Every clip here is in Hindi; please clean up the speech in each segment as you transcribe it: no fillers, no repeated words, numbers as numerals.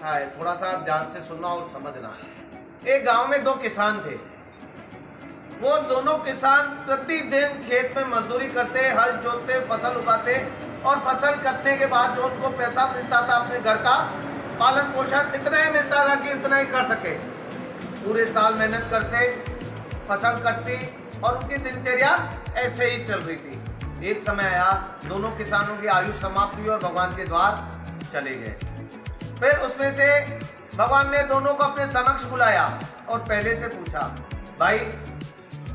कथा है, थोड़ा सा ध्यान से सुनना और समझना। एक गांव में दो किसान थे। वो दोनों किसान प्रतिदिन खेत में मजदूरी करते, हल जोतते, फसल उगाते और फसल कटने के बाद जो उनको पैसा मिलता था अपने घर का पालन पोषण इतना ही मिलता था कि इतना ही कर सके। पूरे साल मेहनत करते, फसल कटती और उनकी दिनचर्या ऐसे ही चल रही थी। एक समय आया, दोनों किसानों की आयु समाप्त हुई और भगवान के द्वार चले गए। फिर उसमें से भगवान ने दोनों को अपने समक्ष बुलाया और पहले से पूछा, भाई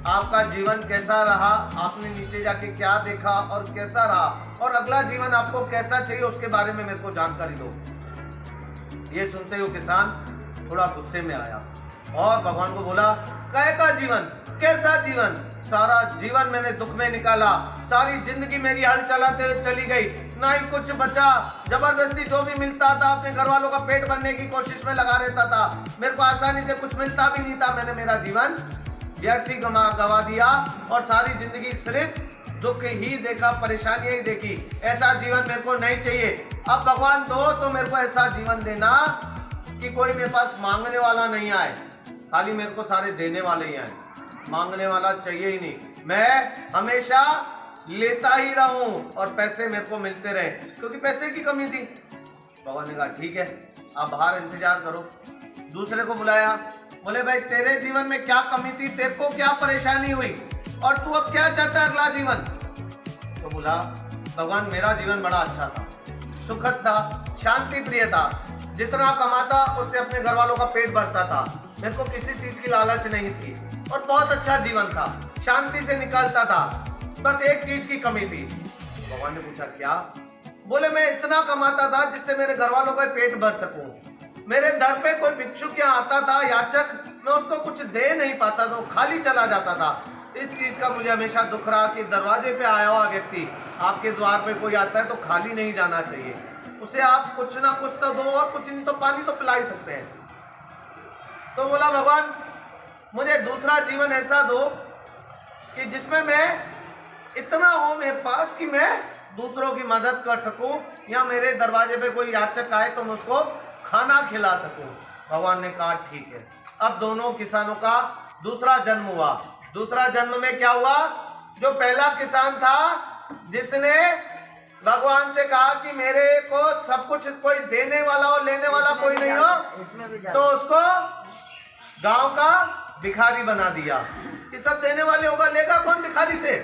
आपका जीवन कैसा रहा, आपने नीचे जाके क्या देखा और कैसा रहा, और अगला जीवन आपको कैसा चाहिए उसके बारे में मेरे को जानकारी दो। ये सुनते ही किसान थोड़ा गुस्से में आया और भगवान को बोला, कैसा जीवन, कैसा जीवन, सारा जीवन मैंने दुख में निकाला, सारी जिंदगी मेरी हल चलाते हुए चली गई, ना ही कुछ बचा, जबरदस्ती जो भी मिलता था अपने घर वालों का पेट भरने की कोशिश में लगा रहता था, मेरे को आसानी से कुछ मिलता भी नहीं था, मैंने मेरा जीवन व्यर्थ ही गवा दिया और सारी जिंदगी सिर्फ दुख ही देखा, परेशानियां ही देखी, ऐसा जीवन मेरे को नहीं चाहिए। अब भगवान दो तो मेरे को ऐसा जीवन देना कि कोई मेरे पास मांगने वाला नहीं आए, खाली मेरे को सारे देने वाले ही आए, मांगने वाला चाहिए ही नहीं, मैं हमेशा लेता ही रहूं और पैसे मेरे को मिलते रहे, क्योंकि पैसे की कमी थी। भगवान ने कहा ठीक है, आप बाहर इंतजार करो। दूसरे को बुलाया, बोले भाई तेरे जीवन में क्या कमी थी, तेरे को क्या परेशानी हुई और तू अब क्या चाहता है अगला जीवन। तो बोला, भगवान मेरा जीवन बड़ा अच्छा था, सुखद था, शांति प्रिय था, जितना कमाता उससे अपने घर वालों का पेट भरता था, मेरे को किसी चीज की लालच नहीं थी और बहुत अच्छा जीवन था, शांति से निकलता था, बस एक चीज की कमी थी। भगवान ने पूछा क्या? बोले मैं इतना कमाता था जिससे मेरे घर वालों का पेट भर सकूं, मेरे दर पे कोई भिक्षुक यहाँ आता था, याचक, मैं उसको कुछ दे नहीं पाता था, खाली चला जाता था। इस चीज का मुझे हमेशा दुख रहा कि दरवाजे पे आया हुआ व्यक्ति, आपके द्वार पे कोई आता है तो खाली नहीं जाना चाहिए, उसे आप कुछ ना कुछ तो दो और कुछ नहीं तो पानी तो पिला ही सकते हैं। तो बोला भगवान मुझे दूसरा जीवन ऐसा दो कि जिसमें मैं इतना हो मेरे पास कि मैं दूसरों की मदद कर सकूं, या मेरे दरवाजे पे कोई याचक आए तो मैं उसको खाना खिला सकूं। भगवान ने कहा ठीक है। अब दोनों किसानों का दूसरा जन्म हुआ। दूसरा जन्म में क्या हुआ, जो पहला किसान था जिसने भगवान से कहा कि मेरे को सब कुछ कोई देने वाला और लेने वाला कोई नहीं हो, तो उसको गांव का भिखारी बना दिया कि सब देने वाले होगा, लेगा कौन भिखारी से।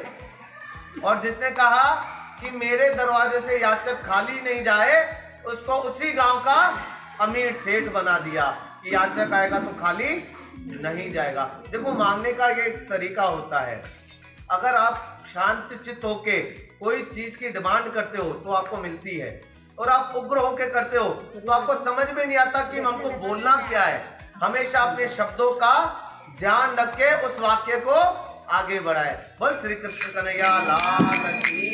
और जिसने कहा कि मेरे दरवाजे से याचक खाली नहीं जाए, उसको उसी गांव का अमीर सेठ बना दिया कि याचक आएगा तो खाली नहीं जाएगा। देखो मांगने का ये एक तरीका होता है, अगर आप शांत चित्त होके कोई चीज की डिमांड करते हो तो आपको मिलती है, और आप उग्र होके करते हो तो आपको समझ में नहीं आता कि हमको बोलना क्या है। हमेशा अपने शब्दों का ध्यान रख के उस वाक्य को आगे बढ़ाए। बोल श्री कृष्ण कन्हैया लाल की।